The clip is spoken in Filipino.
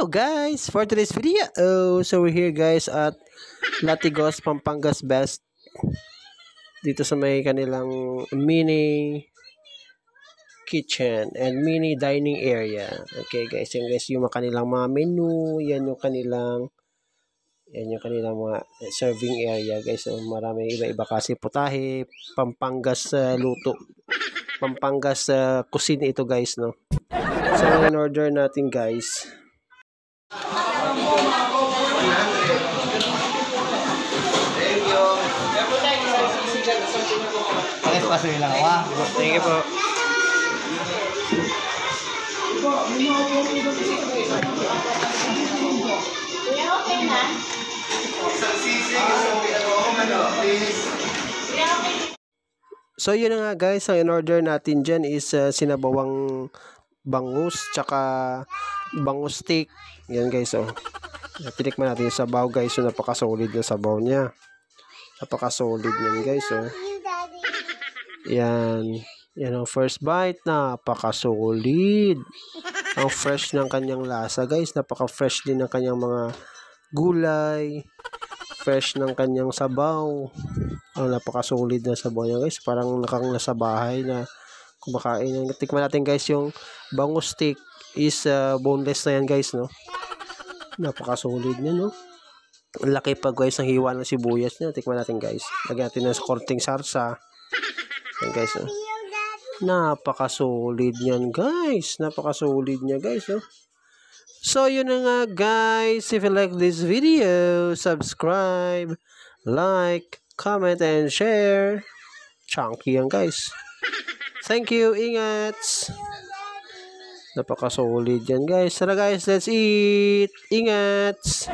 Hello guys! For today's video, so we're here guys at Latigos, Pampangas Best. Dito sa may kanilang mini kitchen and mini dining area. Okay guys, yan guys yung kanilang mga menu, yan yung kanilang mga serving area guys. So marami iba-iba kasi putahe, Pampangas luto. Pampangas cuisine ito guys, no. So in order natin guys. Thank you. Bakit pasoy lang ako? Thank you po. Okay na? Isang sisig, isang pinag-o, please. So yun na nga guys, ang in-order natin dyan is sinabawang bangus tsaka bangus steak. Yan guys, oh. Tinikman natin yung sabaw guys, so napaka-solid na sabaw niya. Napaka-solid niyan guys, oh. Yan. Yan ang first bite, napaka-solid. Ang fresh ng kanyang lasa guys, napaka-fresh din ng kanyang mga gulay. Fresh ng kanyang sabaw. Ang napaka-solid na sabaw niya guys, parang nakang nasa bahay na kumakain. Tikman natin guys yung bangus steak is boneless na yan guys, no. Napaka-solid niya, no. Ang laki pa guys ng hiwa ng sibuyas niya. Tikman natin guys. Lagyan natin ng konting sarsa. Yan guys, no. Napaka-solid niyan guys. Napaka-solid niya guys, no. So yun na nga guys. If you like this video, subscribe, like, comment, and share. Chunky yan guys. Thank you. Ingat. Napaka-solid yan guys. Tara guys, let's eat. Ingat.